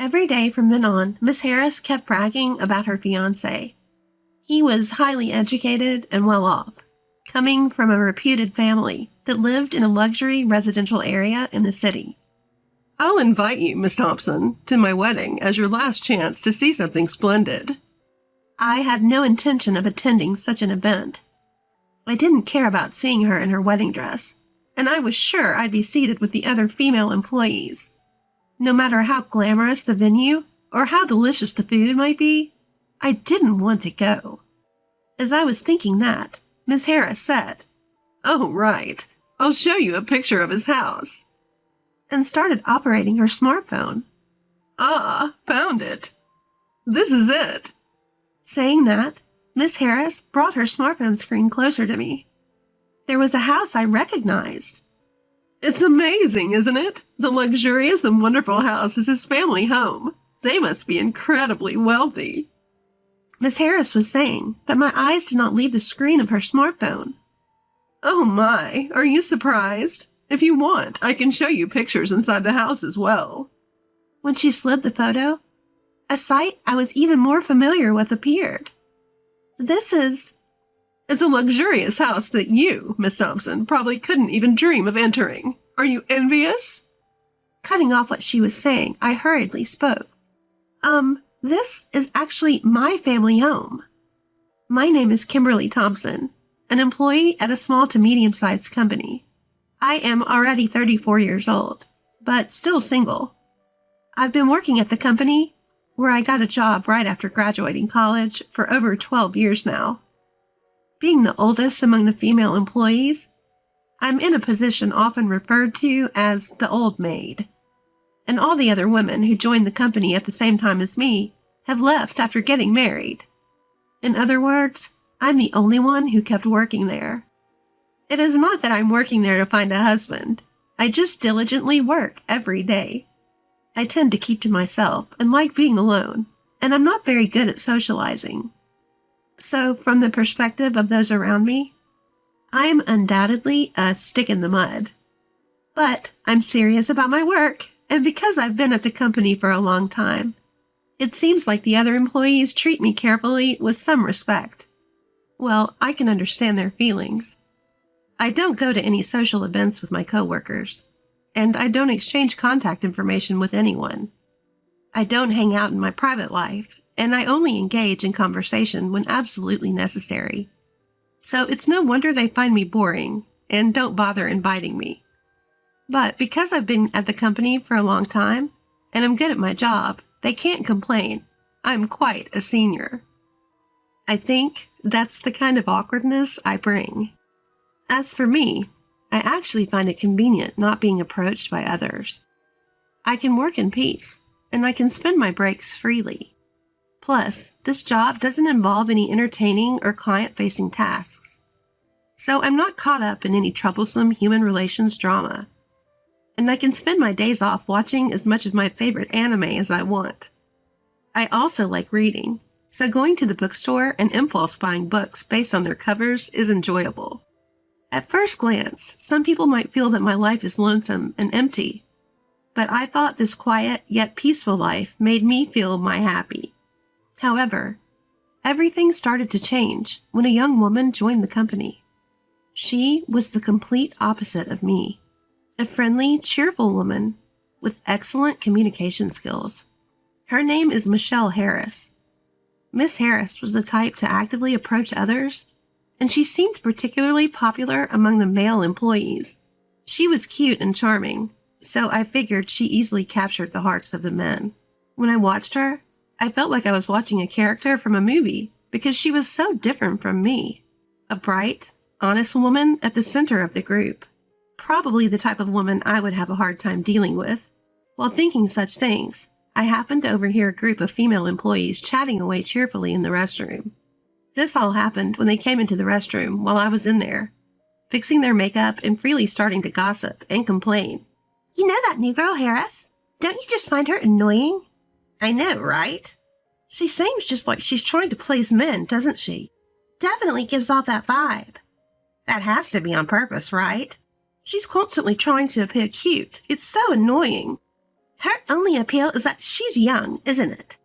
Every day from then on, Miss Harris kept bragging about her fiancé. He was highly educated and well off, coming from a reputed family that lived in a luxury residential area in the city. "I'll invite you, Miss Thompson, to my wedding as your last chance to see something splendid." I had no intention of attending such an event. I didn't care about seeing her in her wedding dress, and I was sure I'd be seated with the other female employees. No matter how glamorous the venue or how delicious the food might be, I didn't want to go. As I was thinking that, Miss Harris said, "Oh, right. I'll show you a picture of his house," and started operating her smartphone. "Ah, found it. This is it." Saying that, Miss Harris brought her smartphone screen closer to me. There was a house I recognized. "It's amazing, isn't it? The luxurious and wonderful house is his family home. They must be incredibly wealthy." Miss Harris was saying, but my eyes did not leave the screen of her smartphone. "Oh my, are you surprised? If you want, I can show you pictures inside the house as well." When she slid the photo, a sight I was even more familiar with appeared. It's a luxurious house that you, Miss Thompson, probably couldn't even dream of entering. Are you envious?" Cutting off what she was saying, I hurriedly spoke. This is actually my family home. My name is Kimberly Thompson, an employee at a small to medium-sized company. I am already 34 years old, but still single. I've been working at the company, where I got a job right after graduating college, for over 12 years now. Being the oldest among the female employees, I'm in a position often referred to as the old maid. And all the other women who joined the company at the same time as me have left after getting married. In other words, I'm the only one who kept working there. It is not that I'm working there to find a husband. I just diligently work every day. I tend to keep to myself and like being alone, and I'm not very good at socializing. So, from the perspective of those around me, I am undoubtedly a stick in the mud. But I'm serious about my work, and because I've been at the company for a long time, it seems like the other employees treat me carefully with some respect. Well, I can understand their feelings. I don't go to any social events with my coworkers, and I don't exchange contact information with anyone. I don't hang out in my private life, and I only engage in conversation when absolutely necessary. So it's no wonder they find me boring and don't bother inviting me. But because I've been at the company for a long time, and I'm good at my job, they can't complain. I'm quite a senior. I think that's the kind of awkwardness I bring. As for me, I actually find it convenient not being approached by others. I can work in peace, and I can spend my breaks freely. Plus, this job doesn't involve any entertaining or client-facing tasks. So I'm not caught up in any troublesome human relations drama. And I can spend my days off watching as much of my favorite anime as I want. I also like reading, so going to the bookstore and impulse buying books based on their covers is enjoyable. At first glance, some people might feel that my life is lonesome and empty, but I thought this quiet yet peaceful life made me feel happy. However, everything started to change when a young woman joined the company. She was the complete opposite of me, a friendly, cheerful woman with excellent communication skills. Her name is Michelle Harris. Miss Harris was the type to actively approach others, and she seemed particularly popular among the male employees. She was cute and charming, so I figured she easily captured the hearts of the men. When I watched her, I felt like I was watching a character from a movie because she was so different from me. A bright, honest woman at the center of the group. Probably the type of woman I would have a hard time dealing with. While thinking such things, I happened to overhear a group of female employees chatting away cheerfully in the restroom. This all happened when they came into the restroom while I was in there, fixing their makeup and freely starting to gossip and complain. "You know that new girl, Harris? Don't you just find her annoying?" "I know, right? She seems just like she's trying to please men, doesn't she? Definitely gives off that vibe." "That has to be on purpose, right? She's constantly trying to appear cute. It's so annoying." Her only appeal is that she's young, isn't it?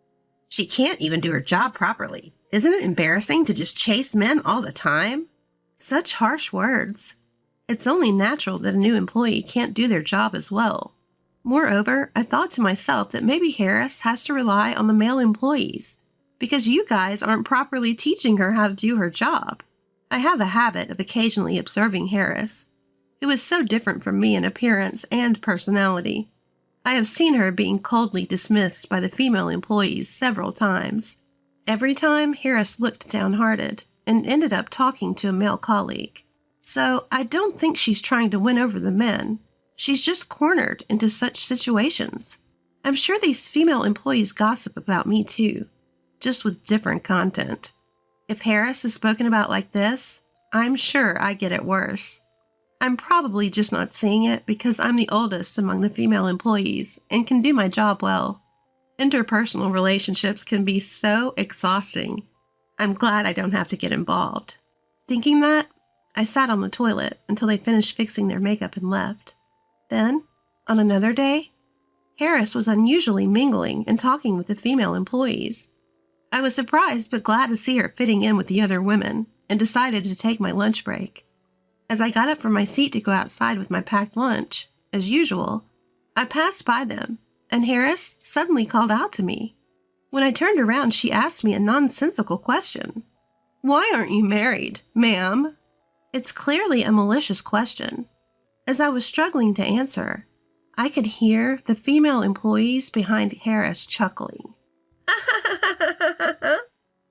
She can't even do her job properly. Isn't it embarrassing to just chase men all the time? Such harsh words. It's only natural that a new employee can't do their job as well. Moreover, I thought to myself that maybe Harris has to rely on the male employees because you guys aren't properly teaching her how to do her job. I have a habit of occasionally observing Harris, who is so different from me in appearance and personality. I have seen her being coldly dismissed by the female employees several times. Every time, Harris looked downhearted and ended up talking to a male colleague. So I don't think she's trying to win over the men. She's just cornered into such situations. I'm sure these female employees gossip about me too, just with different content. If Harris is spoken about like this, I'm sure I get it worse. I'm probably just not seeing it because I'm the oldest among the female employees and can do my job well. Interpersonal relationships can be so exhausting. I'm glad I don't have to get involved. Thinking that, I sat on the toilet until they finished fixing their makeup and left. Then, on another day, Harris was unusually mingling and talking with the female employees. I was surprised but glad to see her fitting in with the other women and decided to take my lunch break. As I got up from my seat to go outside with my packed lunch, as usual, I passed by them, and Harris suddenly called out to me. When I turned around, she asked me a nonsensical question. "Why aren't you married, ma'am?" It's clearly a malicious question. As I was struggling to answer, I could hear the female employees behind Harris chuckling.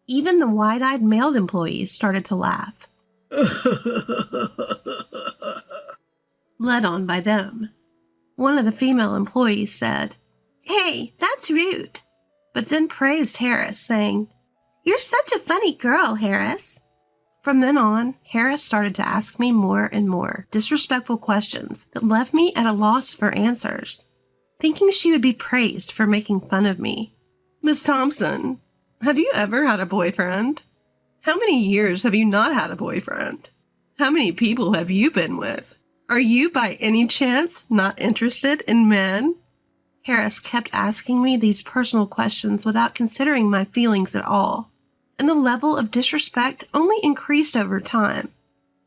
Even the wide-eyed male employees started to laugh. Led on by them. One of the female employees said, "Hey, that's rude," but then praised Harris, saying, "You're such a funny girl, Harris." From then on, Harris started to ask me more and more disrespectful questions that left me at a loss for answers, thinking she would be praised for making fun of me. "Miss Thompson, have you ever had a boyfriend? How many years have you not had a boyfriend? How many people have you been with? Are you by any chance not interested in men?" Harris kept asking me these personal questions without considering my feelings at all, and the level of disrespect only increased over time,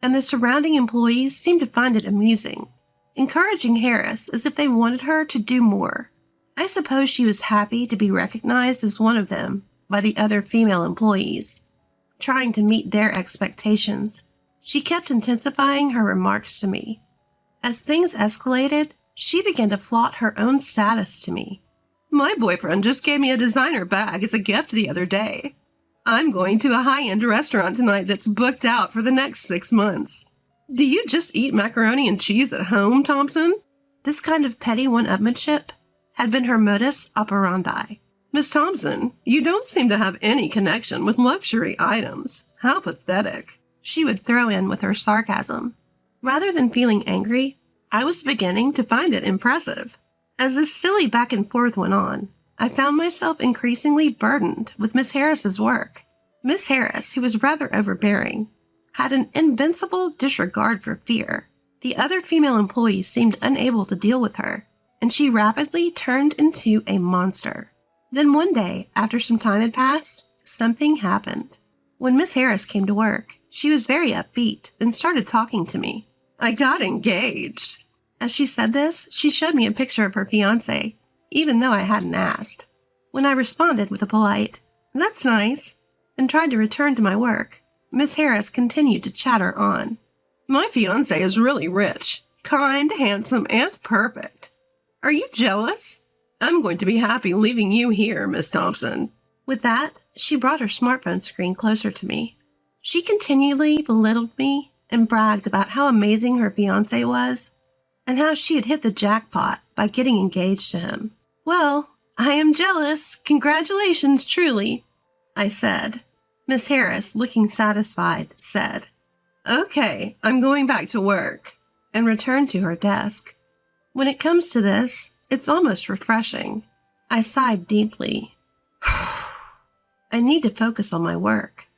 and the surrounding employees seemed to find it amusing, encouraging Harris as if they wanted her to do more. I suppose she was happy to be recognized as one of them by the other female employees. Trying to meet their expectations, she kept intensifying her remarks to me. As things escalated, she began to flaunt her own status to me. "My boyfriend just gave me a designer bag as a gift the other day. I'm going to a high-end restaurant tonight that's booked out for the next 6 months. Do you just eat macaroni and cheese at home, Thompson?" This kind of petty one-upmanship had been her modus operandi. "Miss Thompson, you don't seem to have any connection with luxury items. How pathetic," she would throw in with her sarcasm. Rather than feeling angry, I was beginning to find it impressive. As this silly back and forth went on, I found myself increasingly burdened with Miss Harris's work. Miss Harris, who was rather overbearing, had an invincible disregard for fear. The other female employees seemed unable to deal with her, and she rapidly turned into a monster. Then one day, after some time had passed, something happened. When Miss Harris came to work, she was very upbeat and started talking to me. "I got engaged." As she said this, she showed me a picture of her fiancé, even though I hadn't asked. When I responded with a polite, "That's nice," and tried to return to my work, Miss Harris continued to chatter on. "My fiancé is really rich, kind, handsome, and perfect. Are you jealous? I'm going to be happy leaving you here, Miss Thompson." With that, she brought her smartphone screen closer to me. She continually belittled me and bragged about how amazing her fiancé was and how she had hit the jackpot by getting engaged to him. "Well, I am jealous. Congratulations, truly," I said. Miss Harris, looking satisfied, said, "Okay, I'm going back to work," and returned to her desk. When it comes to this, it's almost refreshing. I sighed deeply. I need to focus on my work.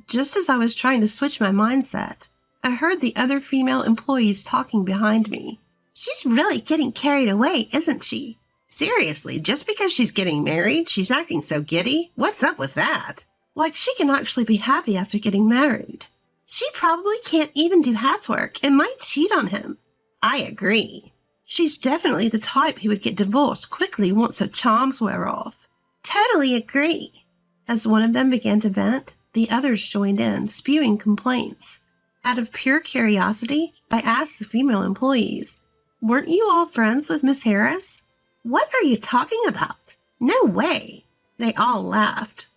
Just as I was trying to switch my mindset, I heard the other female employees talking behind me. "She's really getting carried away, isn't she? Seriously, just because she's getting married, she's acting so giddy? What's up with that? Like she can actually be happy after getting married. She probably can't even do housework and might cheat on him. I agree. She's definitely the type who would get divorced quickly once her charms wear off. Totally agree. As one of them began to vent, the others joined in, spewing complaints. Out of pure curiosity, I asked the female employees, "Weren't you all friends with Miss Harris?" "What are you talking about? No way." They all laughed.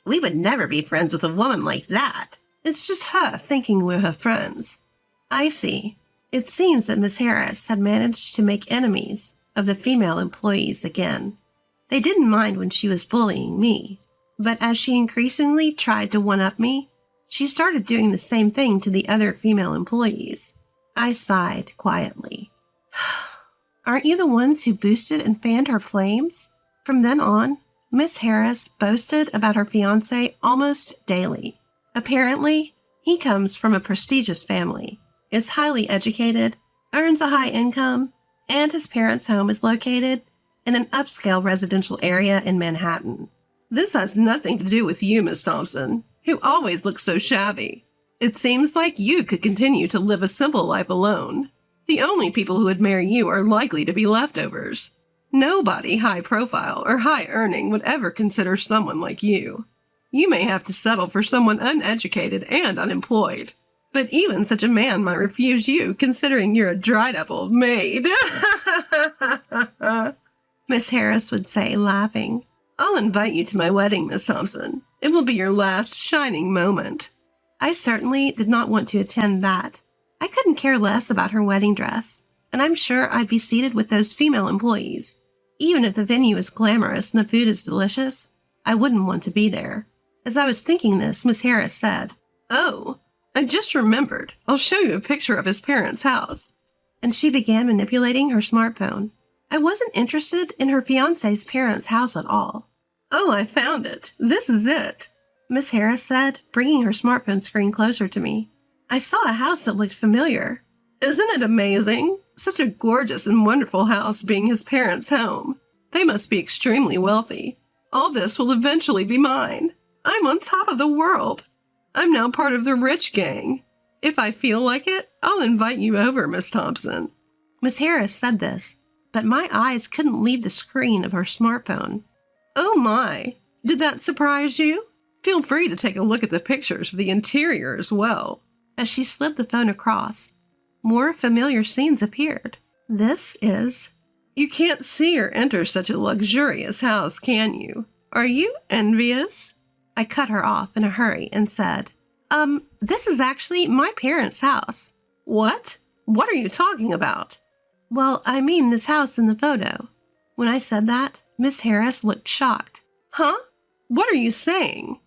"We would never be friends with a woman like that. It's just her thinking we're her friends." I see. It seems that Miss Harris had managed to make enemies of the female employees again. They didn't mind when she was bullying me, but as she increasingly tried to one-up me, she started doing the same thing to the other female employees. I sighed quietly. "Aren't you the ones who boosted and fanned her flames?" From then on, Miss Harris boasted about her fiancé almost daily. Apparently, he comes from a prestigious family, is highly educated, earns a high income, and his parents' home is located in an upscale residential area in Manhattan. This has nothing to do with you, Miss Thompson, who always looks so shabby. It seems like you could continue to live a simple life alone. The only people who would marry you are likely to be leftovers. Nobody high profile or high earning would ever consider someone like you. You may have to settle for someone uneducated and unemployed. But even such a man might refuse you, considering you're a dried-up old maid. Miss Harris would say, laughing. "I'll invite you to my wedding, Miss Thompson. It will be your last shining moment." I certainly did not want to attend that. I couldn't care less about her wedding dress, and I'm sure I'd be seated with those female employees. Even if the venue is glamorous and the food is delicious, I wouldn't want to be there. As I was thinking this, Miss Harris said, "Oh, I just remembered. I'll show you a picture of his parents' house." And she began manipulating her smartphone. I wasn't interested in her fiancé's parents' house at all. "Oh, I found it. This is it," Miss Harris said, bringing her smartphone screen closer to me. I saw a house that looked familiar. "Isn't it amazing? Such a gorgeous and wonderful house being his parents' home. They must be extremely wealthy. All this will eventually be mine. I'm on top of the world. I'm now part of the rich gang. If I feel like it, I'll invite you over, Miss Thompson." Miss Harris said this, but my eyes couldn't leave the screen of her smartphone. "Oh my, did that surprise you? Feel free to take a look at the pictures of the interior as well." As she slid the phone across, more familiar scenes appeared. This is... You can't see or enter such a luxurious house, can you? Are you envious? I cut her off in a hurry and said, this is actually my parents' house." "What? What are you talking about?" "Well, I mean this house in the photo." When I said that, Miss Harris looked shocked. "Huh? What are you saying?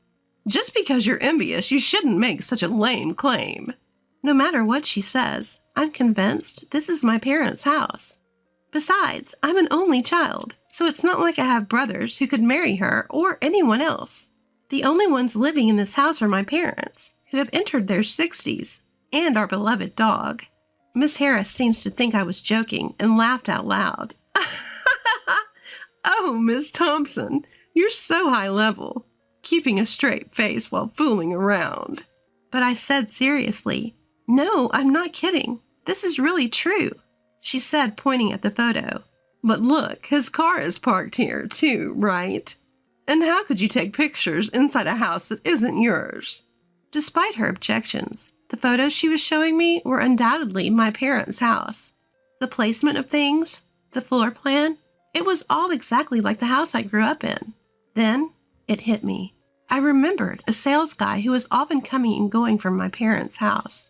Just because you're envious, you shouldn't make such a lame claim." No matter what she says, I'm convinced this is my parents' house. Besides, I'm an only child, so it's not like I have brothers who could marry her or anyone else. The only ones living in this house are my parents, who have entered their 60s, and our beloved dog. Miss Harris seems to think I was joking and laughed out loud. "Oh, Miss Thompson, you're so high level, keeping a straight face while fooling around." But I said seriously, "No, I'm not kidding. This is really true," she said, pointing at the photo. "But look, his car is parked here too, right? And how could you take pictures inside a house that isn't yours?" Despite her objections, the photos she was showing me were undoubtedly my parents' house. The placement of things, the floor plan, it was all exactly like the house I grew up in. Then it hit me. I remembered a sales guy who was often coming and going from my parents' house.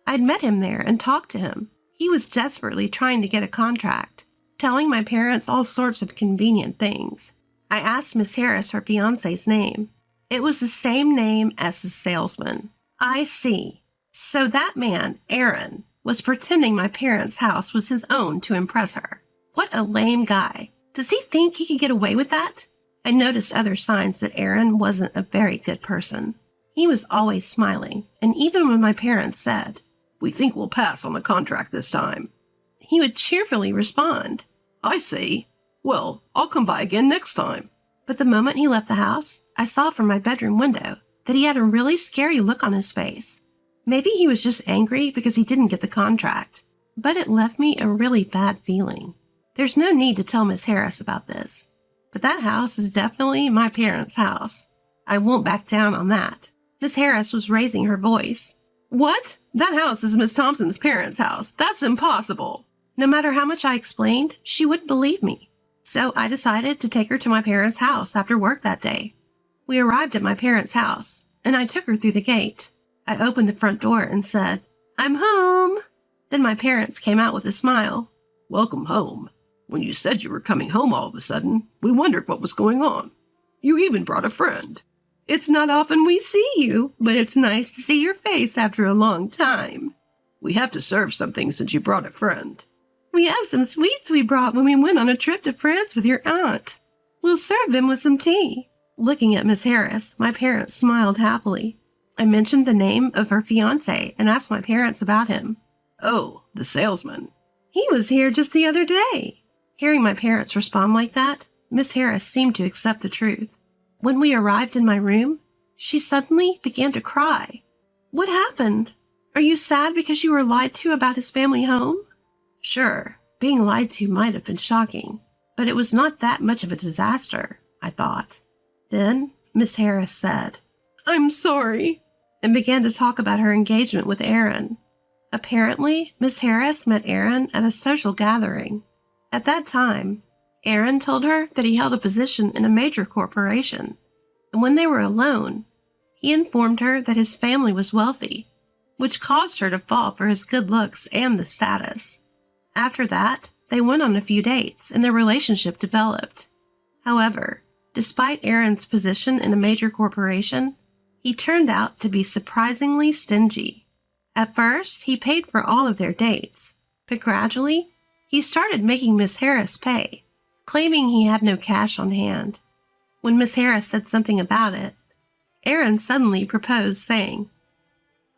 I'd met him there and talked to him. He was desperately trying to get a contract, telling my parents all sorts of convenient things. I asked Miss Harris her fiancé's name. It was the same name as the salesman. I see. So that man, Aaron, was pretending my parents' house was his own to impress her. What a lame guy. Does he think he could get away with that? I noticed other signs that Aaron wasn't a very good person. He was always smiling, and even when my parents said, "We think we'll pass on the contract this time," he would cheerfully respond, I see. Well, I'll come by again next time. But the moment he left the house, I saw from my bedroom window that he had a really scary look on his face. Maybe he was just angry because he didn't get the contract, but it left me a really bad feeling. There's no need to tell Miss Harris about this, but that house is definitely my parents' house. I won't back down on that. Miss Harris was raising her voice. What? That house is Miss Thompson's parents' house. That's impossible. No matter how much I explained, she wouldn't believe me. So I decided to take her to my parents' house after work that day. We arrived at my parents' house, and I took her through the gate. I opened the front door and said, "I'm home." Then my parents came out with a smile. Welcome home. When you said you were coming home all of a sudden, we wondered what was going on. You even brought a friend. It's not often we see you, but it's nice to see your face after a long time. We have to serve something since you brought a friend. We have some sweets we brought when we went on a trip to France with your aunt. We'll serve them with some tea. Looking at Miss Harris, my parents smiled happily. I mentioned the name of her fiancé and asked my parents about him. Oh, the salesman. He was here just the other day. Hearing my parents respond like that, Miss Harris seemed to accept the truth. When we arrived in my room, she suddenly began to cry. What happened? Are you sad because you were lied to about his family home? Sure, being lied to might have been shocking, but it was not that much of a disaster, I thought. Then Miss Harris said, "I'm sorry," and began to talk about her engagement with Aaron. Apparently, Miss Harris met Aaron at a social gathering. At that time, Aaron told her that he held a position in a major corporation, and when they were alone, he informed her that his family was wealthy, which caused her to fall for his good looks and the status. After that, they went on a few dates and their relationship developed. However, despite Aaron's position in a major corporation, he turned out to be surprisingly stingy. At first, he paid for all of their dates, but gradually, he started making Miss Harris pay, claiming he had no cash on hand. When Miss Harris said something about it, Aaron suddenly proposed, saying,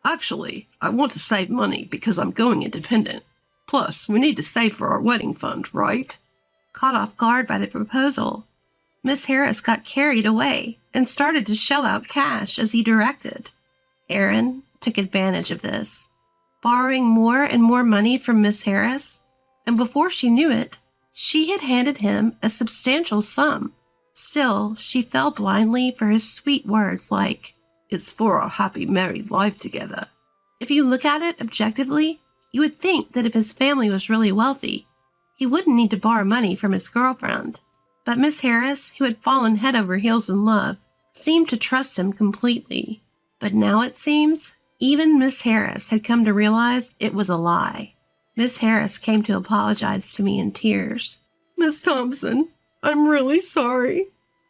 "Actually, I want to save money because I'm going independent. Plus, we need to save for our wedding fund, right?" Caught off guard by the proposal, Miss Harris got carried away and started to shell out cash as he directed. Aaron took advantage of this, borrowing more and more money from Miss Harris, and before she knew it, she had handed him a substantial sum. Still, she fell blindly for his sweet words like, "It's for our happy married life together." If you look at it objectively, you would think that if his family was really wealthy, he wouldn't need to borrow money from his girlfriend. But Miss Harris, who had fallen head over heels in love, seemed to trust him completely. But now it seems even Miss Harris had come to realize it was a lie. Miss Harris came to apologize to me in tears. "Miss Thompson, I'm really sorry.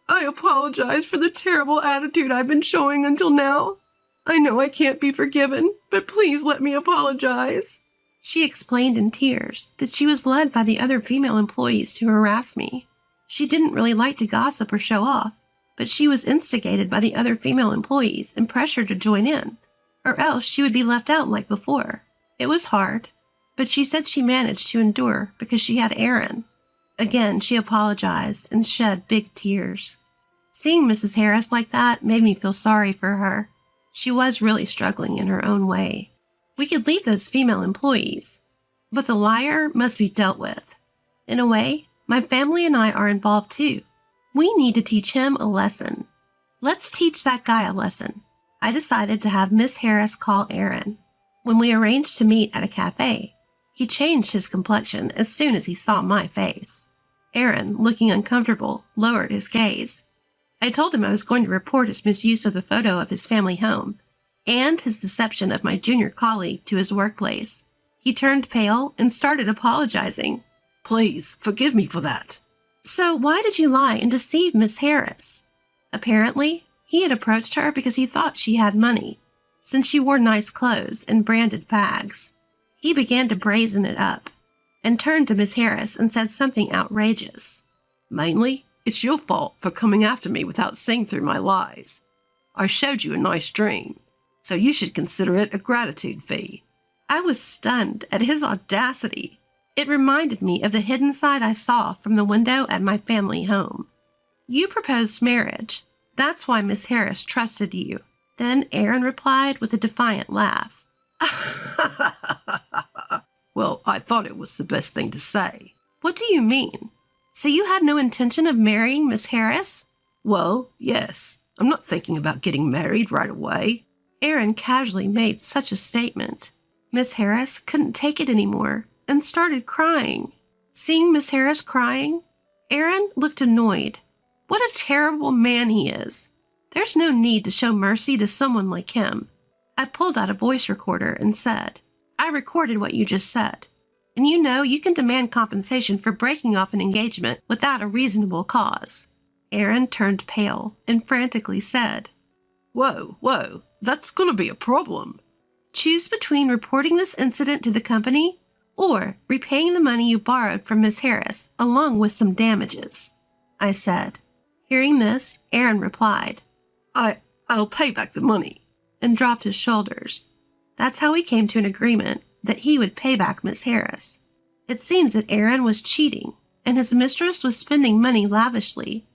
I apologize for the terrible attitude I've been showing until now. I know I can't be forgiven, but please let me apologize." She explained in tears that she was led by the other female employees to harass me. She didn't really like to gossip or show off, but she was instigated by the other female employees and pressured to join in, or else she would be left out like before. It was hard, but she said she managed to endure because she had Aaron. Again, she apologized and shed big tears. Seeing Mrs. Harris like that made me feel sorry for her. She was really struggling in her own way. We could leave those female employees, but the liar must be dealt with. In a way, my family and I are involved too. We need to teach him a lesson. Let's teach that guy a lesson. I decided to have Miss Harris call Aaron. When we arranged to meet at a cafe, he changed his complexion as soon as he saw my face. Aaron, looking uncomfortable, lowered his gaze. I told him I was going to report his misuse of the photo of his family home and his deception of my junior colleague to his workplace. He turned pale and started apologizing. "Please, forgive me for that." "So why did you lie and deceive Miss Harris?" Apparently, he had approached her because he thought she had money, since she wore nice clothes and branded bags. He began to brazen it up and turned to Miss Harris and said something outrageous. "Mainly, it's your fault for coming after me without seeing through my lies. I showed you a nice dream, so you should consider it a gratitude fee." I was stunned at his audacity. It reminded me of the hidden side I saw from the window at my family home. You proposed marriage. That's why Miss Harris trusted you. Then Aaron replied with a defiant laugh. Well, I thought it was the best thing to say. What do you mean? So you had no intention of marrying Miss Harris? Well, yes. I'm not thinking about getting married right away. Aaron casually made such a statement. Miss Harris couldn't take it anymore and started crying. Seeing Miss Harris crying, Aaron looked annoyed. What a terrible man he is. There's no need to show mercy to someone like him. I pulled out a voice recorder and said, I recorded what you just said. And you know you can demand compensation for breaking off an engagement without a reasonable cause. Aaron turned pale and frantically said, Whoa, that's gonna be a problem. Choose between reporting this incident to the company or repaying the money you borrowed from Miss Harris along with some damages, I said. Hearing this, Aaron replied, I'll pay back the money, and dropped his shoulders. That's how we came to an agreement that he would pay back Miss Harris. It seems that Aaron was cheating, and his mistress was spending money lavishly,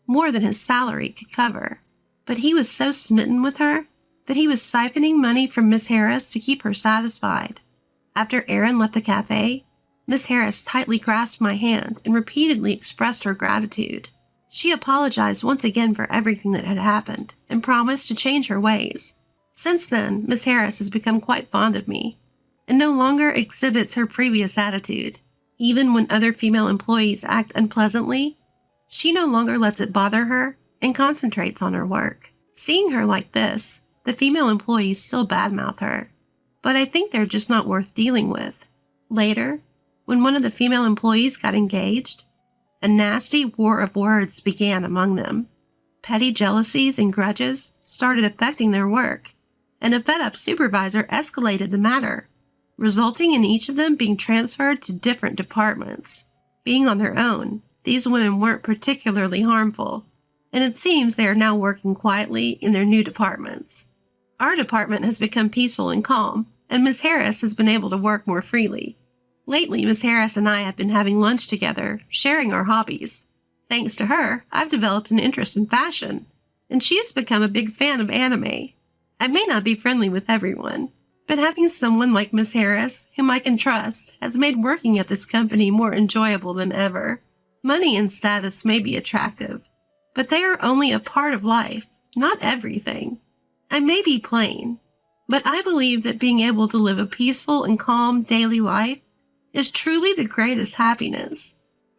more than his salary could cover. But he was so smitten with her that he was siphoning money from Miss Harris to keep her satisfied. After Aaron left the cafe, Miss Harris tightly grasped my hand and repeatedly expressed her gratitude. She apologized once again for everything that had happened and promised to change her ways. Since then, Miss Harris has become quite fond of me and no longer exhibits her previous attitude. Even when other female employees act unpleasantly, she no longer lets it bother her and concentrates on her work. Seeing her like this, the female employees still badmouth her, but I think they're just not worth dealing with. Later, when one of the female employees got engaged, a nasty war of words began among them. Petty jealousies and grudges started affecting their work, and a fed-up supervisor escalated the matter, resulting in each of them being transferred to different departments. Being on their own, these women weren't particularly harmful, and it seems they are now working quietly in their new departments. Our department has become peaceful and calm, and Miss Harris has been able to work more freely. Lately, Miss Harris and I have been having lunch together, sharing our hobbies. Thanks to her, I've developed an interest in fashion, and she has become a big fan of anime. I may not be friendly with everyone, but having someone like Miss Harris, whom I can trust, has made working at this company more enjoyable than ever. Money and status may be attractive, but they are only a part of life, not everything. I may be plain, but I believe that being able to live a peaceful and calm daily life is truly the greatest happiness.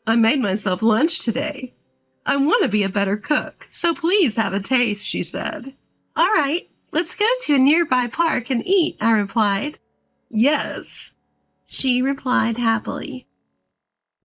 I made myself lunch today. I want to be a better cook, so please have a taste, she said. All right, let's go to a nearby park and eat, I replied. Yes, she replied happily.